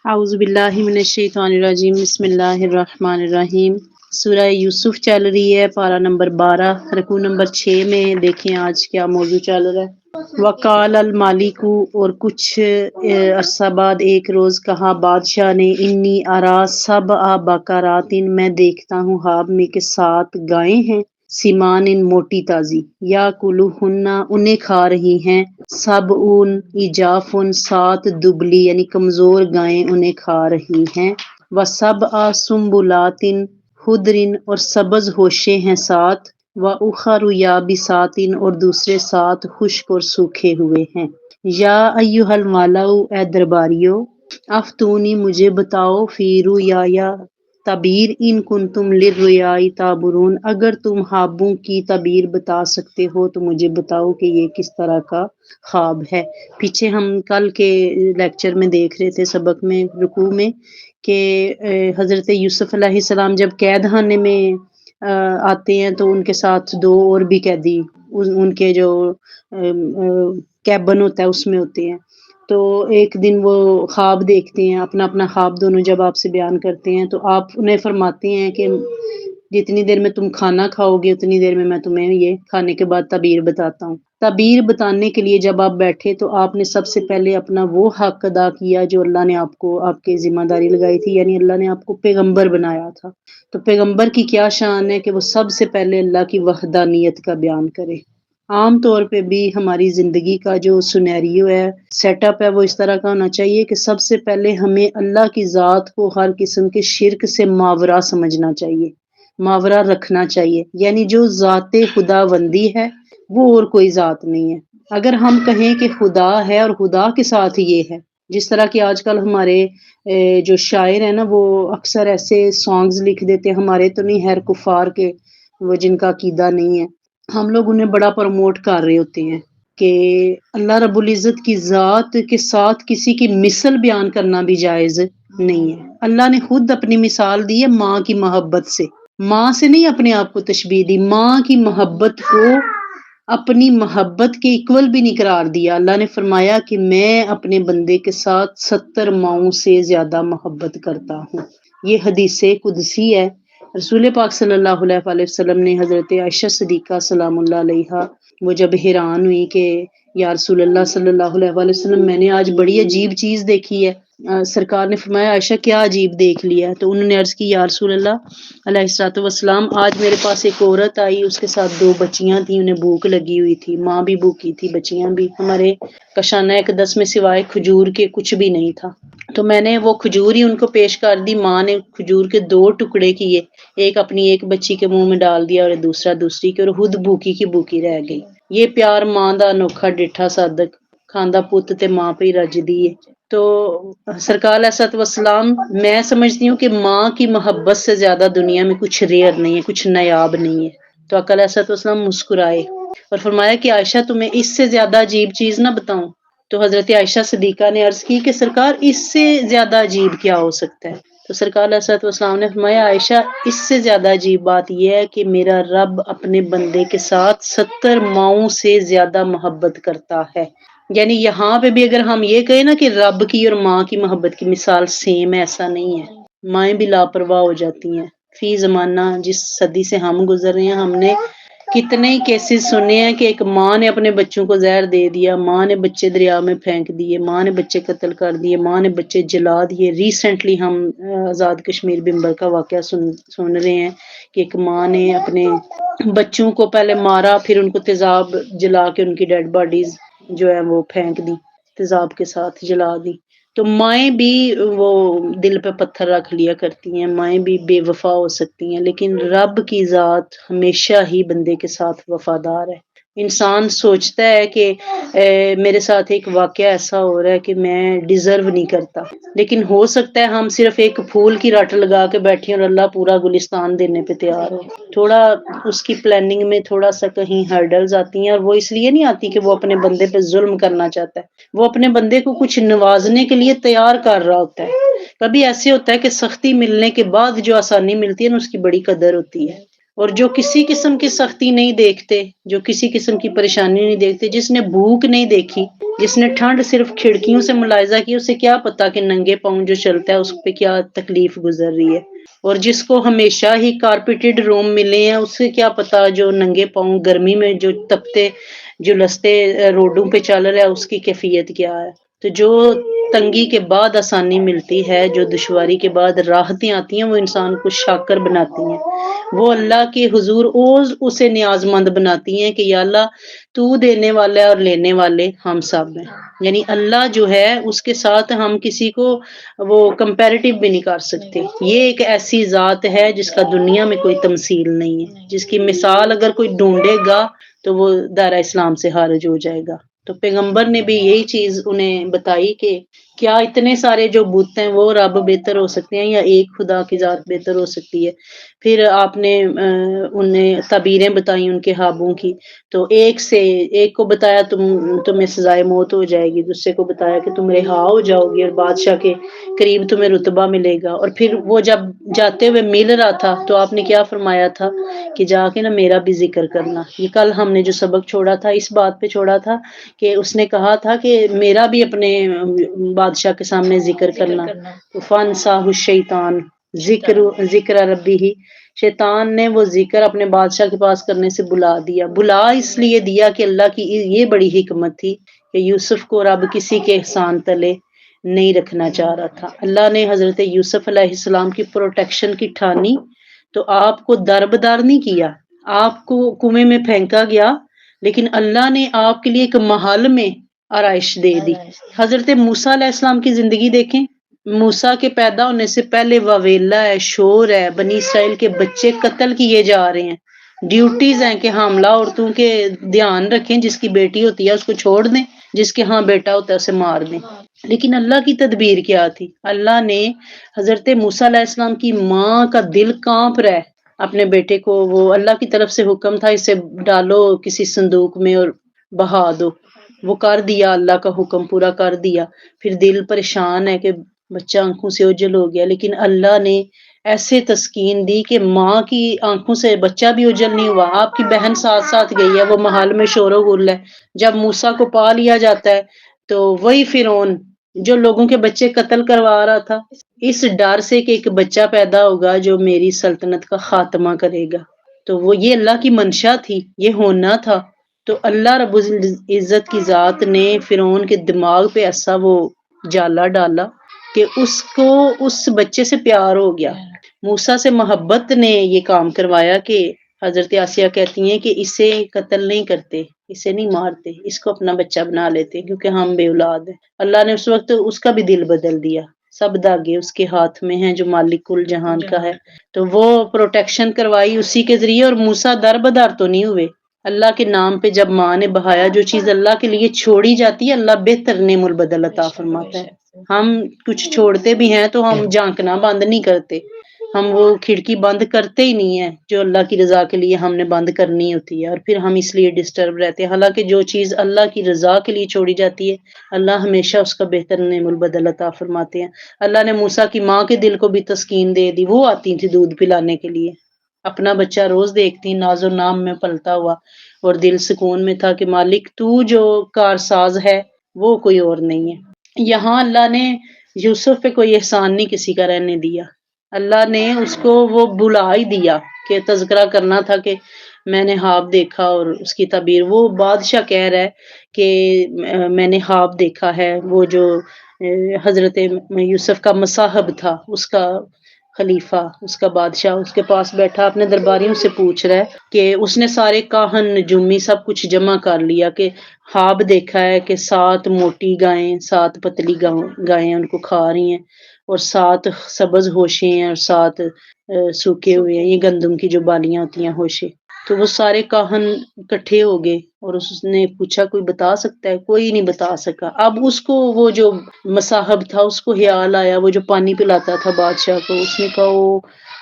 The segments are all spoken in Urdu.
اعوذ باللہ من الشیطان الرجیم، بسم اللہ الرحمن الرحیم۔ سورہ یوسف چل رہی ہے، پارہ نمبر 12، رکوع نمبر 6 میں دیکھیں آج کیا موضوع چل رہا ہے۔ وقال المالک، اور کچھ عرصہ بعد ایک روز کہا بادشاہ نے، انی ارا سبع بقرات، میں دیکھتا ہوں خواب میں کہ 7 گائیں ہیں، سمان موٹی تازی، یا کلوہن انہیں کھا رہی ہیں، سبعون ایجافن 7 دبلی یعنی کمزور گائیں انہیں کھا رہی ہیں، وسبع سنبلات خضر اور سبز ہوشے ہیں 7، واخر یابسات اور دوسرے 7 خشک اور سوکھے ہوئے ہیں۔ یا ایھا الملأ، اے درباریو، افتونی مجھے بتاؤ، فی رؤیایا تعبیر، ان کنتم للرؤیا تعبرون، اگر تم خوابوں کی تعبیر بتا سکتے ہو تو مجھے بتاؤ کہ یہ کس طرح کا خواب ہے۔ پیچھے ہم کل کے لیکچر میں دیکھ رہے تھے، سبق میں، رکوع میں، کہ حضرت یوسف علیہ السلام جب قید خانے میں آتے ہیں تو ان کے ساتھ 2 اور بھی قیدی ان کے جو کیبن ہوتا ہے اس میں ہوتے ہیں، تو ایک دن وہ خواب دیکھتے ہیں، اپنا اپنا خواب دونوں جب آپ سے بیان کرتے ہیں تو آپ انہیں فرماتے ہیں کہ جتنی دیر میں تم کھانا کھاؤ گے اتنی دیر میں تمہیں یہ کھانے کے بعد تعبیر بتاتا ہوں۔ تعبیر بتانے کے لیے جب آپ بیٹھے تو آپ نے سب سے پہلے اپنا وہ حق ادا کیا جو اللہ نے آپ کو، آپ کے ذمہ داری لگائی تھی، یعنی اللہ نے آپ کو پیغمبر بنایا تھا۔ تو پیغمبر کی کیا شان ہے کہ وہ سب سے پہلے اللہ کی وحدانیت کا بیان کرے۔ عام طور پہ بھی ہماری زندگی کا جو سینیریو ہے، سیٹ اپ ہے، وہ اس طرح کا ہونا چاہیے کہ سب سے پہلے ہمیں اللہ کی ذات کو ہر قسم کے شرک سے ماورا سمجھنا چاہیے، ماورا رکھنا چاہیے، یعنی جو ذات خدا بندی ہے وہ اور کوئی ذات نہیں ہے۔ اگر ہم کہیں کہ خدا ہے اور خدا کے ساتھ یہ ہے، جس طرح کہ آج کل ہمارے جو شاعر ہیں نا وہ اکثر ایسے سانگز لکھ دیتے ہیں، ہمارے تو نہیں، خیر کفار کے، وہ جن کا عقیدہ نہیں ہے، ہم لوگ انہیں بڑا پروموٹ کر رہے ہوتے ہیں کہ اللہ رب العزت کی ذات کے ساتھ کسی کی مثل بیان کرنا بھی جائز نہیں ہے۔ اللہ نے خود اپنی مثال دی ہے ماں کی محبت سے، ماں سے نہیں اپنے آپ کو تشبیہ دی، ماں کی محبت کو اپنی محبت کے ایکول بھی نہیں قرار دیا۔ اللہ نے فرمایا کہ میں اپنے بندے کے ساتھ 70 ماؤں سے زیادہ محبت کرتا ہوں۔ یہ حدیث قدسی ہے۔ رسول پاک صلی اللہ علیہ وآلہ وسلم نے حضرت عائشہ صدیقہ سلام اللہ علیہا، وہ جب حیران ہوئی کہ یا رسول اللہ صلی اللہ علیہ وآلہ وسلم، میں نے آج بڑی عجیب چیز دیکھی ہے۔ سرکار نے فرمایا عائشہ کیا عجیب دیکھ لیا؟ تو انہوں نے عرض کی یا رسول اللہ علیہ الصلوۃ والسلام، آج میرے پاس ایک عورت آئی، اس کے ساتھ 2 بچیاں تھیں، انہیں بھوک لگی ہوئی تھی، ماں بھی بھوکی تھی، بچیاں بھی۔ ہمارے کشانہ اقدس میں سوائے کھجور کے کچھ بھی نہیں تھا، تو میں نے وہ کھجور ہی ان کو پیش کر دی۔ ماں نے کھجور کے 2 ٹکڑے کیے، ایک اپنی ایک بچی کے منہ میں ڈال دیا اور دوسرا دوسری کے، اور خود بھوکی کی بھوکی رہ گئی۔ یہ پیار ماں دا انوکھا ڈٹھا صادق، کھاندا پت تے ماں پہ رج دیے۔ تو سرکار علیہ الصلوۃ والسلام، میں سمجھتی ہوں کہ ماں کی محبت سے زیادہ دنیا میں کچھ ریئر نہیں ہے، کچھ نایاب نہیں ہے۔ تو آقا علیہ الصلوۃ والسلام مسکرائے اور فرمایا کہ عائشہ تمہیں اس سے زیادہ عجیب چیز نہ بتاؤں؟ تو حضرت عائشہ صدیقہ نے عرض کی کہ سرکار اس سے زیادہ عجیب کیا ہو سکتا ہے؟ تو سرکار علیہ الصلوۃ والسلام نے فرمایا عائشہ، اس سے زیادہ عجیب بات یہ ہے کہ میرا رب اپنے بندے کے ساتھ 70 ماؤں سے زیادہ محبت کرتا ہے۔ یعنی یہاں پہ بھی اگر ہم یہ کہیں نا کہ رب کی اور ماں کی محبت کی مثال سیم ہے، ایسا نہیں ہے۔ مائیں بھی لاپرواہ ہو جاتی ہیں۔ فی زمانہ جس صدی سے ہم گزر رہے ہیں، ہم نے کتنے ہی کیسز سنے ہیں کہ ایک ماں نے اپنے بچوں کو زہر دے دیا، ماں نے بچے دریا میں پھینک دیے، ماں نے بچے قتل کر دیے، ماں نے بچے جلا دیے۔ ریسنٹلی ہم آزاد کشمیر بمبر کا واقعہ سن رہے ہیں کہ ایک ماں نے اپنے بچوں کو پہلے مارا، پھر ان کو تیزاب جلا کے ان کی ڈیڈ باڈیز جو ہے وہ پھینک دی، تیزاب کے ساتھ جلا دی۔ تو مائیں بھی وہ دل پہ پتھر رکھ لیا کرتی ہیں، مائیں بھی بے وفا ہو سکتی ہیں، لیکن رب کی ذات ہمیشہ ہی بندے کے ساتھ وفادار ہے۔ انسان سوچتا ہے کہ میرے ساتھ ایک واقعہ ایسا ہو رہا ہے کہ میں ڈیزرو نہیں کرتا، لیکن ہو سکتا ہے ہم صرف ایک پھول کی رٹ لگا کے بیٹھے اور اللہ پورا گلستان دینے پہ تیار ہو۔ تھوڑا اس کی پلاننگ میں تھوڑا سا کہیں ہرڈلز آتی ہیں، اور وہ اس لیے نہیں آتی کہ وہ اپنے بندے پہ ظلم کرنا چاہتا ہے، وہ اپنے بندے کو کچھ نوازنے کے لیے تیار کر رہا ہوتا ہے۔ کبھی ایسے ہوتا ہے کہ سختی ملنے کے بعد جو آسانی ملتی ہے نا، اس کی بڑی قدر ہوتی ہے۔ اور جو کسی قسم کی سختی نہیں دیکھتے، جو کسی قسم کی پریشانی نہیں دیکھتے، جس نے بھوک نہیں دیکھی، جس نے ٹھنڈ صرف کھڑکیوں سے ملاحظہ کی، اسے کیا پتا کہ ننگے پاؤں جو چلتا ہے اس پہ کیا تکلیف گزر رہی ہے۔ اور جس کو ہمیشہ ہی کارپیٹڈ روم ملے ہیں، اسے کیا پتا جو ننگے پاؤں گرمی میں جو تپتے جلستے روڈوں پہ چل رہا ہے اس کی کیفیت کیا ہے۔ تو جو تنگی کے بعد آسانی ملتی ہے، جو دشواری کے بعد راحتیں آتی ہیں، وہ انسان کو شاکر بناتی ہیں، وہ اللہ کے حضور اسے نیاز مند بناتی ہیں کہ یا اللہ تو دینے والا ہے اور لینے والے ہم سب ہیں۔ یعنی اللہ جو ہے اس کے ساتھ ہم کسی کو وہ کمپیریٹیو بھی نہیں کر سکتے۔ یہ ایک ایسی ذات ہے جس کا دنیا میں کوئی تمثیل نہیں ہے، جس کی مثال اگر کوئی ڈھونڈے گا تو وہ دائرہ اسلام سے خارج ہو جائے گا۔ تو پیغمبر نے بھی یہی چیز انہیں بتائی کہ کیا اتنے سارے جو بت ہیں وہ رب بہتر ہو سکتے ہیں یا ایک خدا کی ذات بہتر ہو سکتی ہے؟ پھر آپ نے انہیں تعبیریں بتائیں ان کے خوابوں کی، تو ایک کو بتایا تمہیں سزائے موت ہو جائے گی، دوسرے کو بتایا کہ تم رہا ہو جاؤ گی اور بادشاہ کے قریب تمہیں رتبہ ملے گا۔ اور پھر وہ جب جاتے ہوئے مل رہا تھا تو آپ نے کیا فرمایا تھا کہ جا کے نا میرا بھی ذکر کرنا۔ یہ کل ہم نے جو سبق چھوڑا تھا اس بات پہ چھوڑا تھا کہ اس نے کہا تھا کہ میرا بھی اپنے بادشاہ کے سامنے ذکر کرنا۔ فن ساہ الشیطان ذکر ربی ہی، شیطان نے وہ ذکر اپنے بادشاہ کے پاس کرنے سے بلا اس لیے دیا کہ اللہ کی یہ بڑی حکمت تھی کہ یوسف کو رب کسی کے احسان تلے نہیں رکھنا چاہ رہا تھا۔ اللہ نے حضرت یوسف علیہ السلام کی پروٹیکشن کی ٹھانی تو آپ کو دربدار نہیں کیا، آپ کو کنویں میں پھینکا گیا، لیکن اللہ نے آپ کے لیے ایک محل میں آرائش دے دی۔ حضرت موسیٰ علیہ السلام کی زندگی دیکھیں، موسیٰ کے پیدا ہونے سے پہلے واویلا ہے، شور ہے، بنی اسرائیل کے بچے قتل کیے جا رہے ہیں، ڈیوٹیز ہیں کہ حاملہ عورتوں کے دھیان رکھیں، جس کی بیٹی ہوتی ہے اس کو چھوڑ دیں، جس کے ہاں بیٹا ہوتا ہے اسے مار دیں۔ لیکن اللہ کی تدبیر کیا تھی؟ اللہ نے حضرت موسیٰ علیہ السلام کی ماں کا دل کانپ رہا ہے، اپنے بیٹے کو وہ اللہ کی طرف سے حکم تھا اسے ڈالو کسی صندوق میں اور بہا دو، وہ کر دیا، اللہ کا حکم پورا کر دیا۔ پھر دل پریشان ہے کہ بچہ آنکھوں سے اوجھل ہو گیا، لیکن اللہ نے ایسے تسکین دی کہ ماں کی آنکھوں سے بچہ بھی اوجھل نہیں ہوا۔ آپ کی بہن ساتھ ساتھ گئی ہے، وہ محل میں شور و غل ہے، جب موسیٰ کو پا لیا جاتا ہے تو وہی فرعون جو لوگوں کے بچے قتل کروا رہا تھا، اس ڈر سے کہ ایک بچہ پیدا ہوگا جو میری سلطنت کا خاتمہ کرے گا، تو وہ یہ اللہ کی منشا تھی، یہ ہونا تھا۔ تو اللہ رب العزت کی ذات نے فرعون کے دماغ پہ ایسا وہ جالا ڈالا کہ اس کو اس بچے سے پیار ہو گیا، موسیٰ سے محبت نے یہ کام کروایا کہ حضرت آسیہ کہتی ہیں کہ اسے قتل نہیں کرتے، اسے نہیں مارتے، اس کو اپنا بچہ بنا لیتے کیونکہ ہم بے اولاد ہیں۔ اللہ نے اس وقت اس کا بھی دل بدل دیا، سب داغے اس کے ہاتھ میں ہیں جو مالک کل جہان کا ہے، تو وہ پروٹیکشن کروائی اسی کے ذریعے۔ اور موسیٰ دربدار تو نہیں ہوئے، اللہ کے نام پہ جب ماں نے بہایا، جو چیز اللہ کے لیے چھوڑی جاتی ہے اللہ بہتر نعم البدل عطا فرماتا ہے۔ ہم کچھ چھوڑتے بھی ہیں تو ہم جھانکنا بند نہیں کرتے، ہم وہ کھڑکی بند کرتے ہی نہیں ہیں جو اللہ کی رضا کے لیے ہم نے بند کرنی ہوتی ہے، اور پھر ہم اس لیے ڈسٹرب رہتے ہیں۔ حالانکہ جو چیز اللہ کی رضا کے لیے چھوڑی جاتی ہے اللہ ہمیشہ اس کا بہتر نعم البدل عطا فرماتے ہیں۔ اللہ نے موسیٰ کی ماں کے دل کو بھی تسکین دے دی، وہ آتی تھی دودھ پلانے کے لیے، اپنا بچہ روز دیکھتی ناز و نام میں پلتا ہوا، اور دل سکون میں تھا کہ مالک تو جو کارساز ہے وہ کوئی اور نہیں ہے۔ یہاں اللہ نے یوسف پہ کوئی احسان نہیں کسی کا رہنے دیا، اللہ نے اس کو وہ بلا ہی دیا کہ تذکرہ کرنا تھا کہ میں نے خواب دیکھا، اور اس کی تعبیر وہ بادشاہ کہہ رہا ہے کہ میں نے خواب دیکھا ہے، وہ جو حضرت یوسف کا مصاحب تھا، اس کا خلیفہ، اس کا بادشاہ اس کے پاس بیٹھا اپنے درباریوں سے پوچھ رہا ہے کہ اس نے سارے کاہن نجومی سب کچھ جمع کر لیا کہ خواب دیکھا ہے کہ 7 موٹی گائیں 7 پتلی گائیں ان کو کھا رہی ہیں، اور 7 سبز ہوشے ہیں اور 7 سوکھے ہوئے ہیں، یہ گندم کی جو بالیاں ہوتی ہیں ہوشے۔ تو وہ سارے کاہن اکٹھے ہو گئے اور اس نے پوچھا کوئی بتا سکتا ہے؟ کوئی نہیں بتا سکا۔ اب اس کو وہ جو مصاحب تھا اس کو خیال آیا، وہ جو پانی پلاتا تھا بادشاہ کو، اس نے کہا وہ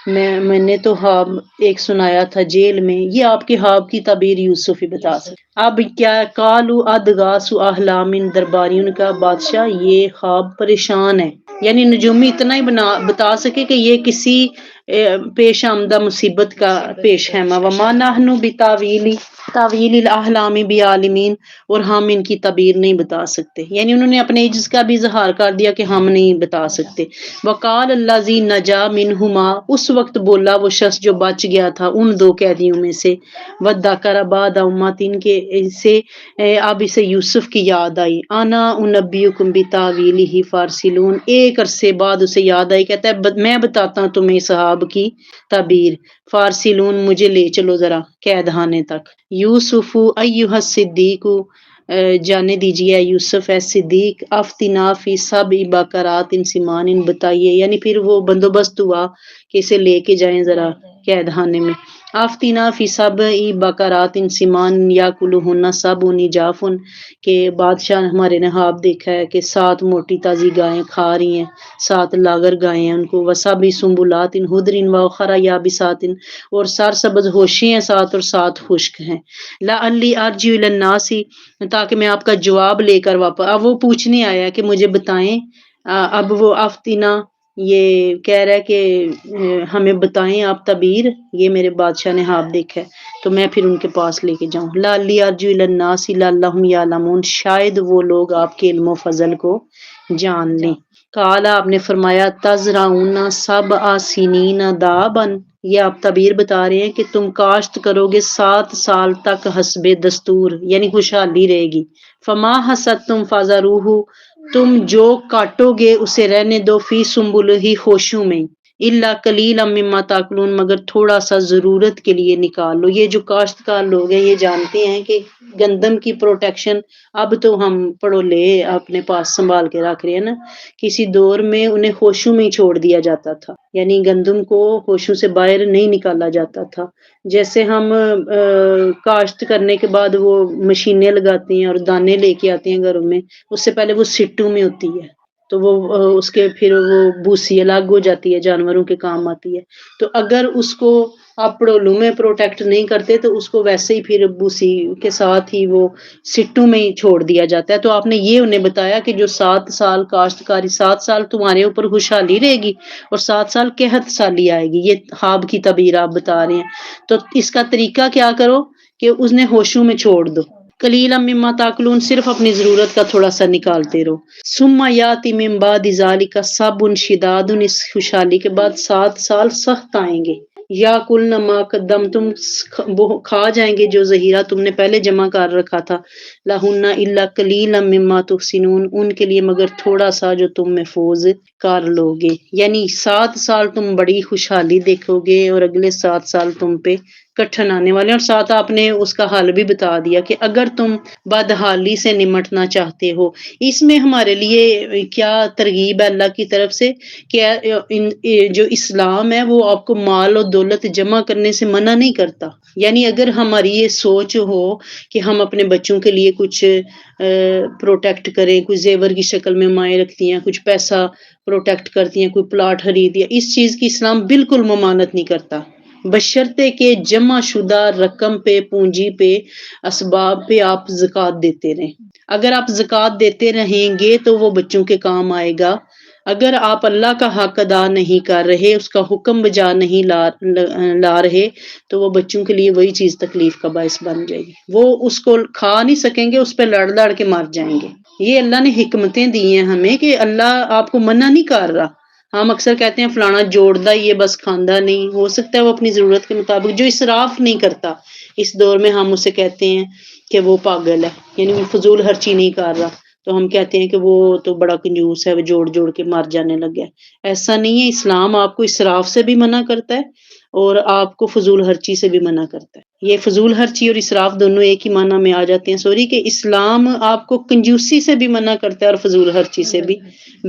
میں نے تو خواب ایک سنایا تھا جیل میں، یہ آپ کے خواب کی تعبیر یوسف ہی بتا سکتا۔ اب کیا قالوا ادغاث احلام، درباریوں نے کہا بادشاہ یہ خواب پریشان ہے، یعنی نجومی اتنا ہی بتا سکے کہ یہ کسی پیش آمدہ مصیبت کا پیش خیمہ، وما نحن تعویل الاحلام بعالمین، اور ہم ان کی تعبیر نہیں بتا سکتے، یعنی انہوں نے اپنے عجز کا بھی اظہار کر دیا کہ ہم نہیں بتا سکتے۔ وقال الذی نجا منہما، اس وقت بولا وہ شخص جو بچ گیا تھا ان دو قیدیوں میں سے، وذکر بعد امۃ، کے سے اب اسے یوسف کی یاد آئی، انا انبئکم بتاویلہ فارسلون، ایک عرصے بعد اسے یاد آئی، کہتا ہے میں بتاتا ہوں تمہیں صحاب کی تعبیر، فارسلون مجھے لے چلو ذرا قید خانے تک، یوسف ایھا الصدیق، جانے دیجیے یوسف ہے صدیق، افتنا فی سبع بقرات سمان، بتائیے، یعنی پھر وہ بندوبست ہوا کہ اسے لے کے جائیں ذرا قید خانے میں، آفتینا فی سبع بقرات سمان یاکلہن سبع عجاف، کہ بادشاہ ہمارے نے خواب دیکھا ہے کہ 7 موٹی تازی گائیں کھا رہی ہیں، 7 لاغر گائیں ہیں ان کو، وسبع سنبلات خضر واخر یابسات، اور سرسبز ہوشی ہیں 7 اور 7 خشک ہیں، لعلی ارجع الی الناس، تاکہ میں آپ کا جواب لے کر واپس، اب وہ پوچھنے آیا کہ مجھے بتائیں، اب وہ آفتینا یہ کہہ رہا ہے کہ ہمیں بتائیں آپ تعبیر، یہ میرے بادشاہ نے خواب دیکھا ہے تو میں پھر ان کے پاس لے کے جاؤں، لعلی ارجع الی الناس لعلہم یعلمون، شاید وہ لوگ آپ کے علم و فضل کو جان لیں۔ قال، آپ نے فرمایا، تزرعون سبع سنین دابا، یہ آپ تعبیر بتا رہے ہیں کہ تم کاشت کرو گے 7 سال تک حسب دستور، یعنی خوشحالی رہے گی، فما حصدتم فذروہ، تم جو کاٹو گے اسے رہنے دو، فی سنبلہ، خوشوں میں، الا قلیلا مما تاکلون، مگر تھوڑا سا ضرورت کے لیے نکال لو۔ یہ جو کاشتکار لوگ ہیں یہ جانتے ہیں کہ گندم کی پروٹیکشن اب تو ہم پڑو لے اپنے پاس سنبھال کے رکھ رہے ہیں نا، کسی دور میں انہیں ہوشوں میں ہی چھوڑ دیا جاتا تھا، یعنی گندم کو ہوشوں سے باہر نہیں نکالا جاتا تھا، جیسے ہم کاشت کرنے کے بعد وہ مشینیں لگاتے ہیں اور دانے لے کے آتے ہیں گھروں میں، اس سے پہلے وہ سٹوں میں ہوتی ہے، تو وہ اس کے پھر وہ بوسی الگ ہو جاتی ہے، جانوروں کے کام آتی ہے، تو اگر اس کو آپ پڑولوں میں پروٹیکٹ نہیں کرتے تو اس کو ویسے ہی پھر بوسی کے ساتھ ہی وہ سٹوں میں ہی چھوڑ دیا جاتا ہے۔ تو آپ نے یہ انہیں بتایا کہ جو 7 سال کاشتکاری، 7 سال تمہارے اوپر خوشحالی رہے گی اور 7 سال قحط سالی آئے گی، یہ خواب کی تعبیر آپ بتا رہے ہیں، تو اس کا طریقہ کیا کرو کہ اس نے ہوشوں میں چھوڑ دو، قلیلا مما تاکلون، صرف اپنی ضرورت کا تھوڑا سا نکالتے رہو، ثم یاتی من بعد ذلک صبر شداد، اس خوشحالی کے بعد 7 سال سخت آئیں گے، یا کل ما قدمتم، کھا جائیں گے جو ذخیرہ تم نے پہلے جمع کر رکھا تھا، لہن الا قلیلا مما تحسنون، ان کے لیے مگر تھوڑا سا جو تم محفوظ کر لو گے، یعنی 7 سال تم بڑی خوشحالی دیکھو گے اور اگلے 7 سال تم پہ کٹھن آنے والے ہیں، اور ساتھ آپ نے اس کا حل بھی بتا دیا کہ اگر تم بدحالی سے نمٹنا چاہتے ہو، اس میں ہمارے لیے کیا ترغیب ہے اللہ کی طرف سے کہ جو اسلام ہے وہ آپ کو مال اور دولت جمع کرنے سے منع نہیں کرتا، یعنی اگر ہماری یہ سوچ ہو کہ ہم اپنے بچوں کے لیے کچھ پروٹیکٹ کریں، کچھ زیور کی شکل میں مائیں رکھتی ہیں، کچھ پیسہ پروٹیکٹ کرتی ہیں، کوئی پلاٹ خرید دیا، اس چیز کی اسلام بالکل ممانعت نہیں کرتا، بشرطے کہ جمع شدہ رقم پہ، پونجی پہ، اسباب پہ آپ زکوٰۃ دیتے رہیں، اگر آپ زکوٰۃ دیتے رہیں گے تو وہ بچوں کے کام آئے گا، اگر آپ اللہ کا حق ادا نہیں کر رہے، اس کا حکم بجا نہیں لا رہے، تو وہ بچوں کے لیے وہی چیز تکلیف کا باعث بن جائے گی، وہ اس کو کھا نہیں سکیں گے، اس پہ لڑ لڑ کے مر جائیں گے۔ یہ اللہ نے حکمتیں دی ہیں ہمیں کہ اللہ آپ کو منع نہیں کر رہا، ہم اکثر کہتے ہیں فلانا جوڑدا یہ بس کھاندا نہیں، ہو سکتا ہے وہ اپنی ضرورت کے مطابق، جو اسراف نہیں کرتا، اس دور میں ہم اسے کہتے ہیں کہ وہ پاگل ہے، یعنی وہ فضول خرچی نہیں کر رہا، تو ہم کہتے ہیں کہ وہ تو بڑا کنجوس ہے، وہ جوڑ جوڑ کے مر جانے لگا ہے، ایسا نہیں ہے، اسلام آپ کو اسراف سے بھی منع کرتا ہے اور آپ کو فضول خرچی سے بھی منع کرتا ہے، یہ فضول خرچی اور اسراف دونوں ایک ہی معنی میں آ جاتے ہیں، سوری کہ اسلام آپ کو کنجوسی سے بھی منع کرتا ہے اور فضول خرچی سے بھی،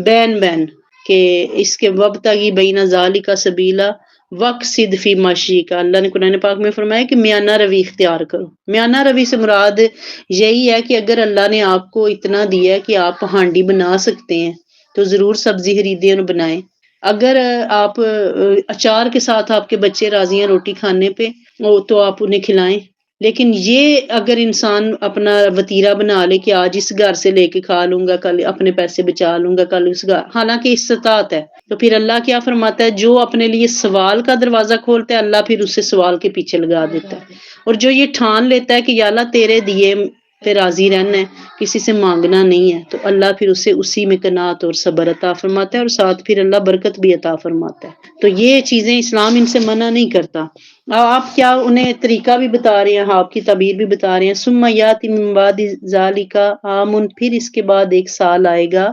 بین بین، کہ اس کے وابتغی بین ذالک سبیلا وقصد فی مشیک، اللہ نے قرآن پاک میں فرمایا کہ میانہ روی اختیار کرو، میانہ روی سے مراد یہی ہے کہ اگر اللہ نے آپ کو اتنا دیا ہے کہ آپ ہانڈی بنا سکتے ہیں تو ضرور سبزی خریدیں اور بنائیں، اگر آپ اچار کے ساتھ آپ کے بچے راضی ہیں روٹی کھانے پہ تو آپ انہیں کھلائیں، لیکن یہ اگر انسان اپنا وتیرہ بنا لے کہ آج اس گھر سے لے کے کھا لوں گا، کل اپنے پیسے بچا لوں گا، کل اس گھر، حالانکہ استطاعت ہے، تو پھر اللہ کیا فرماتا ہے، جو اپنے لیے سوال کا دروازہ کھولتا ہے اللہ پھر اسے سوال کے پیچھے لگا دیتا ہے، اور جو یہ ٹھان لیتا ہے کہ یا اللہ تیرے دیے پہ راضی رہنا ہے، کسی سے مانگنا نہیں ہے، تو اللہ پھر اسے اسی میں قناعت اور صبر عطا فرماتا ہے، اور ساتھ پھر اللہ برکت بھی عطا فرماتا ہے۔ تو یہ چیزیں اسلام ان سے منع نہیں کرتا۔ آپ کیا انہیں طریقہ بھی بتا رہے ہیں، آپ کی تعبیر بھی بتا رہے ہیں، ثم یاتی من بعد ذالک عام، پھر اس کے بعد ایک سال آئے گا،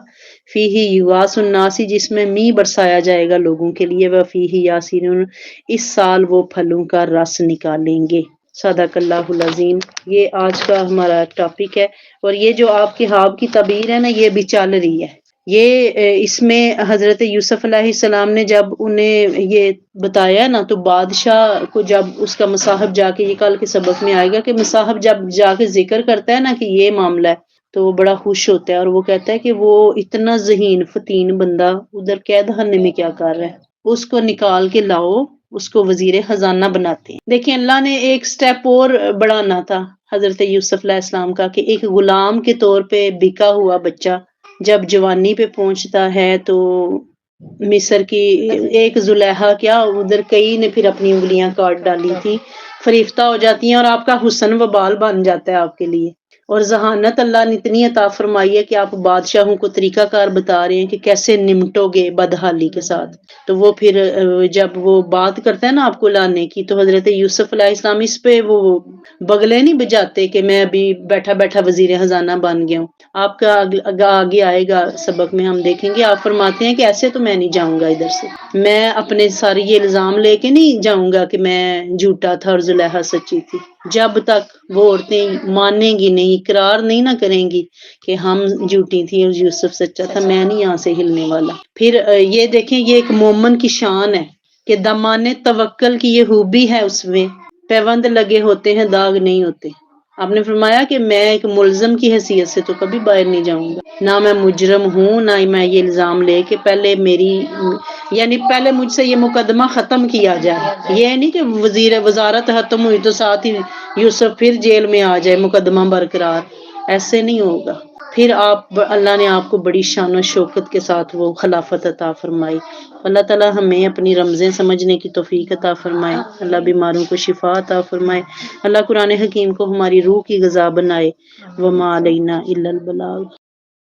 فیہ یغاث الناس، جس میں می برسایا جائے گا لوگوں کے لیے، وفیہ یاسرون، اس سال وہ پھلوں کا رس نکالیں گے۔ صدق اللہ العظیم۔ یہ آج کا ہمارا ٹاپک ہے، اور یہ جو آپ کے خواب کی تعبیر ہے نا، یہ بھی چل رہی ہے۔ یہ اس میں حضرت یوسف علیہ السلام نے جب انہیں یہ بتایا نا، تو بادشاہ کو جب اس کا مصاحب جا کے، یہ کل کے سبق میں آئے گا کہ مصاحب جب جا کے ذکر کرتا ہے نا کہ یہ معاملہ ہے، تو وہ بڑا خوش ہوتا ہے، اور وہ کہتا ہے کہ وہ اتنا ذہین فتین بندہ ادھر قید خانے میں کیا کر رہا ہے، اس کو نکال کے لاؤ، اس کو وزیر خزانہ بناتے ہیں۔ دیکھیں اللہ نے ایک سٹیپ اور بڑھانا تھا حضرت یوسف علیہ السلام کا، کہ ایک غلام کے طور پہ بکا ہوا بچہ جب جوانی پہ پہنچتا ہے، تو مصر کی ایک زلیخا، کیا ادھر کئی نے پھر اپنی انگلیاں کاٹ ڈالی تھی، فریفتہ ہو جاتی ہیں، اور آپ کا حسن و بال بن جاتا ہے آپ کے لیے، اور ذہانت اللہ نے اتنی عطا فرمائی ہے کہ آپ بادشاہوں کو طریقہ کار بتا رہے ہیں کہ کیسے نمٹو گے بدحالی کے ساتھ۔ تو وہ پھر جب وہ بات کرتا ہے نا آپ کو لانے کی، تو حضرت یوسف علیہ السلام اس پہ وہ بگلے نہیں بجاتے کہ میں ابھی بیٹھا بیٹھا وزیر خزانہ بن گیا ہوں۔ آپ کا آگے آئے گا سبق میں ہم دیکھیں گے، آپ فرماتے ہیں کہ ایسے تو میں نہیں جاؤں گا ادھر سے، میں اپنے سارے یہ الزام لے کے نہیں جاؤں گا کہ میں جھوٹا تھا اور زلیخا سچی تھی، جب تک وہ عورتیں مانیں گی نہیں، اقرار نہیں نہ کریں گی کہ ہم جھوٹی تھی اور یوسف سچا تھا، میں نہیں یہاں سے ہلنے والا۔ پھر یہ دیکھیں، یہ ایک مومن کی شان ہے کہ دمان توکل کی یہ خوبی ہے، اس میں پیوند لگے ہوتے ہیں داغ نہیں ہوتے۔ آپ نے فرمایا کہ میں ایک ملزم کی حیثیت سے تو کبھی باہر نہیں جاؤں گا، نہ میں مجرم ہوں، نہ میں یہ الزام لے کے پہلے یعنی پہلے مجھ سے یہ مقدمہ ختم کیا جائے، یہ نہیں کہ وزارت ختم ہوئی تو ساتھ ہی یوسف پھر جیل میں آ جائے، مقدمہ برقرار، ایسے نہیں ہوگا۔ پھر اللہ نے آپ کو بڑی شان و شوکت کے ساتھ وہ خلافت عطا فرمائی۔ اللہ تعالی ہمیں اپنی رمزیں سمجھنے کی توفیق عطا فرمائے، اللہ بیماروں کو شفا عطا فرمائے، اللہ قرآن حکیم کو ہماری روح کی غذا بنائے۔ وما علینا الا البلاغ۔